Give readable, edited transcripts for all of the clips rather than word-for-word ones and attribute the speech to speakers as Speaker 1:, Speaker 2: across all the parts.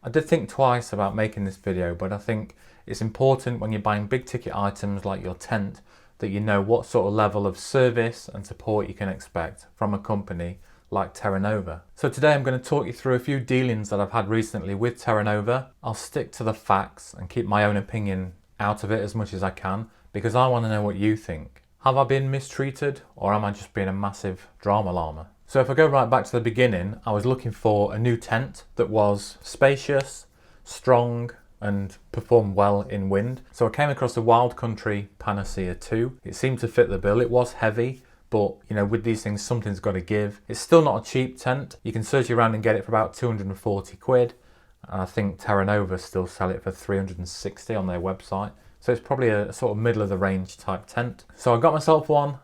Speaker 1: I did think twice about making this video, but I think it's important when you're buying big ticket items like your tent that you know what sort of level of service and support you can expect from a company like Terra Nova. So today I'm going to talk you through a few dealings that I've had recently with Terra Nova. I'll stick to the facts and keep my own opinion out of it as much as I can because I want to know what you think. Have I been mistreated or am I just being a massive drama llama? So if I go right back to the beginning, I was looking for a new tent that was spacious, strong and performed well in wind. So I came across the Wild Country Panacea 2. It seemed to fit the bill. It was heavy, but you know, with these things something's got to give. It's still not a cheap tent. You can search around and get it for about 240 quid. And I think Terra Nova still sell it for 360 on their website. So it's probably a sort of middle of the range type tent. So I got myself one,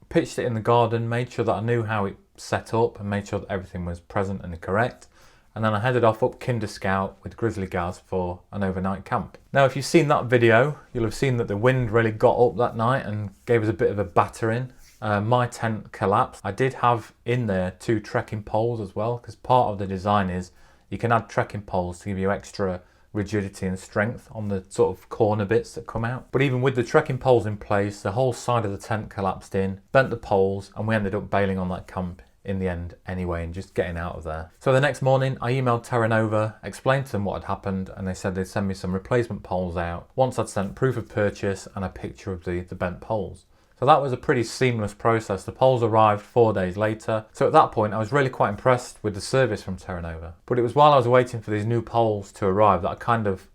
Speaker 1: pitched it in the garden, made sure that I knew how it set up and made sure that everything was present and correct. And then I headed off up Kinder Scout with Grizzly Gaz for an overnight camp. Now if you've seen that video, you'll have seen that the wind really got up that night and gave us a bit of a battering. My tent collapsed. I did have in there 2 trekking poles as well, because part of the design is you can add trekking poles to give you extra rigidity and strength on the sort of corner bits that come out. But even with the trekking poles in place, the whole side of the tent collapsed in, bent the poles, and we ended up bailing on that camp in the end anyway and just getting out of there. So the next morning I emailed Terra Nova, explained to them what had happened, and they said they'd send me some replacement poles out once I'd sent proof of purchase and a picture of the bent poles. So that was a pretty seamless process. The poles arrived 4 days later. So at that point I was really quite impressed with the service from Terra Nova. But it was while I was waiting for these new poles to arrive that I kind of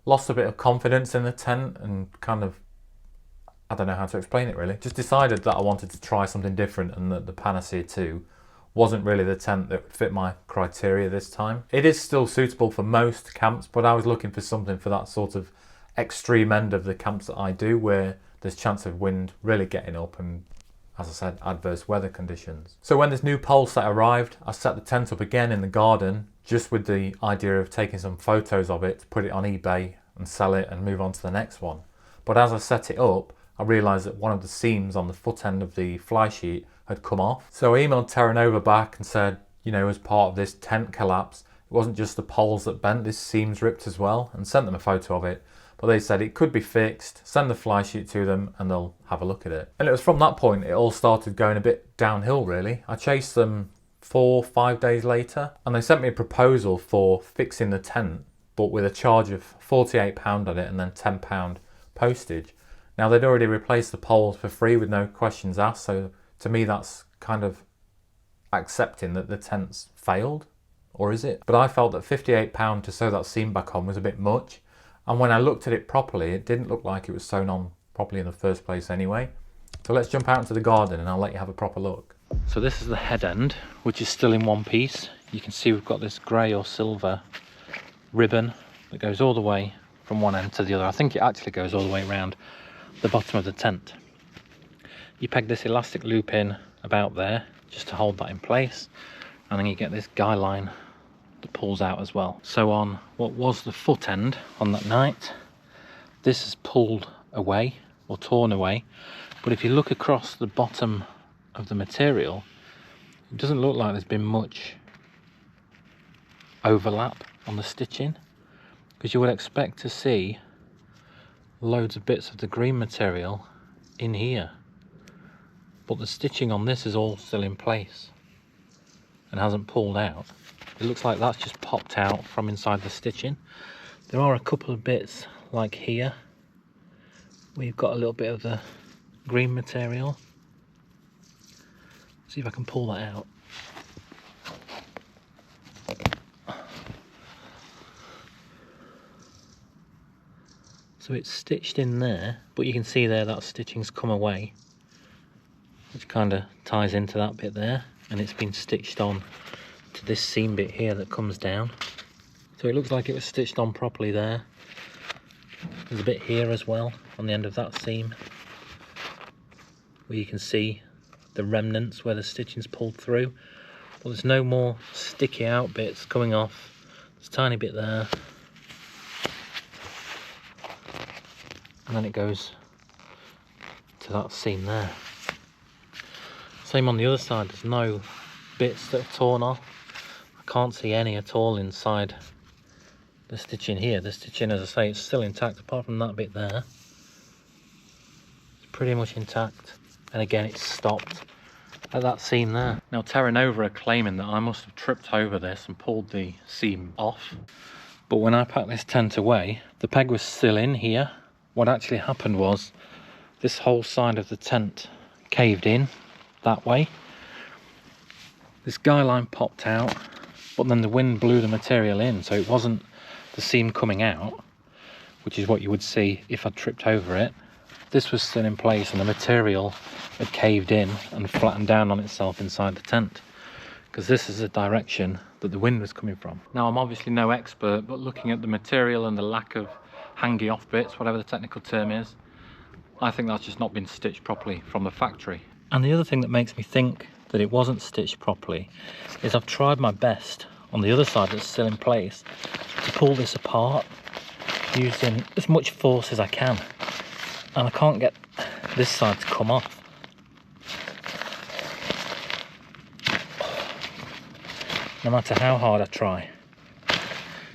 Speaker 1: lost a bit of confidence in the tent and kind of, I don't know how to explain it really, just decided that I wanted to try something different and that the Panacea 2 wasn't really the tent that fit my criteria this time. It is still suitable for most camps, but I was looking for something for that sort of extreme end of the camps that I do where there's chance of wind really getting up and, as I said, adverse weather conditions. So when this new pole set arrived, I set the tent up again in the garden just with the idea of taking some photos of it, put it on eBay and sell it and move on to the next one. But as I set it up, I realised that one of the seams on the foot end of the fly sheet had come off. So I emailed Terra Nova back and said, you know, as part of this tent collapse, it wasn't just the poles that bent, this seam's ripped as well, and sent them a photo of it. But they said it could be fixed, send the fly sheet to them and they'll have a look at it. And it was from that point it all started going a bit downhill really. I chased them 4 or 5 days later and they sent me a proposal for fixing the tent, but with a charge of £48 on it and then £10 postage. Now they'd already replaced the poles for free with no questions asked, so to me that's kind of accepting that the tent's failed, or is it? But I felt that £58 to sew that seam back on was a bit much. And when I looked at it properly, it didn't look like it was sewn on properly in the first place anyway. So let's jump out into the garden and I'll let you have a proper look. So this is the head end, which is still in one piece. You can see we've got this grey or silver ribbon that goes all the way from one end to the other. I think it actually goes all the way around the bottom of the tent. You peg this elastic loop in about there just to hold that in place, and then you get this guy line that pulls out as well. So on what was the foot end on that night, this is pulled away or torn away, but if you look across the bottom of the material, it doesn't look like there's been much overlap on the stitching, because you would expect to see loads of bits of the green material in here, but the stitching on this is all still in place and hasn't pulled out. It looks like that's just popped out from inside the stitching. There are a couple of bits like here where you've got a little bit of the green material. See if I can pull that out. So it's stitched in there, but you can see there that stitching's come away, which kind of ties into that bit there, and it's been stitched on to this seam bit here that comes down. So it looks like it was stitched on properly there. There's a bit here as well on the end of that seam where you can see the remnants where the stitching's pulled through, but there's no more sticky out bits coming off. There's a tiny bit there, and then it goes to that seam there. Same on the other side, there's no bits that are torn off. I can't see any at all inside
Speaker 2: the stitching here. The stitching, as I say, it's still intact apart from that bit there. It's pretty much intact. And again, it's stopped at that seam there. Now Terra Nova are claiming that I must have tripped over this and pulled the seam off. But when I packed this tent away, the peg was still in here. What actually happened was this whole side of the tent caved in that way. This guy line popped out, but then the wind blew the material in, so it wasn't the seam coming out, which is what you would see if I'd tripped over it. This was still in place and the material had caved in and flattened down on itself inside the tent, because this is the direction that the wind was coming from. Now, I'm obviously no expert, but looking at the material and the lack of hanging off bits, whatever the technical term is, I think that's just not been stitched properly from the factory. And the other thing that makes me think that it wasn't stitched properly is I've tried my best on the other side that's still in place to pull this apart using as much force as I can, and I can't get this side to come off. No matter how hard I try.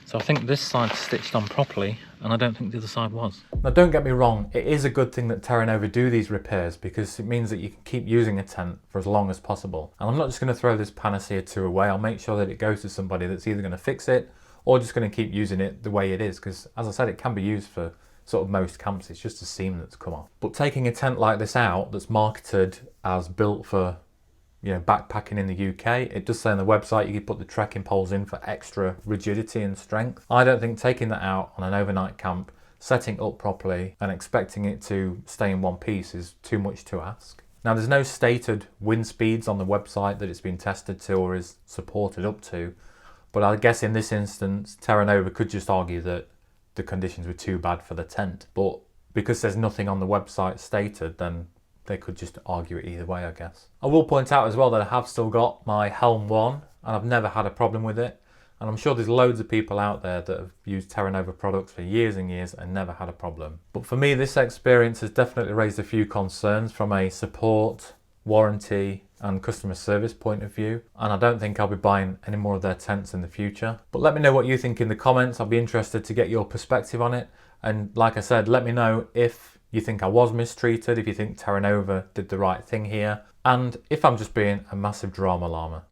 Speaker 2: So I think this side's stitched on properly, and I don't think the other side was.
Speaker 1: Now don't get me wrong, it is a good thing that Terra Nova do these repairs, because it means that you can keep using a tent for as long as possible. And I'm not just going to throw this Panacea 2 away, I'll make sure that it goes to somebody that's either going to fix it or just going to keep using it the way it is, because as I said, it can be used for sort of most camps. It's just a seam that's come off. But taking a tent like this out that's marketed as built for, you know, backpacking in the UK, it does say on the website you can put the trekking poles in for extra rigidity and strength. I don't think taking that out on an overnight camp, setting up properly and expecting it to stay in one piece is too much to ask. Now, there's no stated wind speeds on the website that it's been tested to or is supported up to, but I guess in this instance Terra Nova could just argue that the conditions were too bad for the tent, but because there's nothing on the website stated, then they could just argue it either way, I guess. I will point out as well that I have still got my Helm 1 and I've never had a problem with it. And I'm sure there's loads of people out there that have used Terra Nova products for years and years and never had a problem. But for me, this experience has definitely raised a few concerns from a support, warranty and customer service point of view. And I don't think I'll be buying any more of their tents in the future. But let me know what you think in the comments. I'll be interested to get your perspective on it. And like I said, let me know if you think I was mistreated, if you think Terra Nova did the right thing here, and if I'm just being a massive drama llama.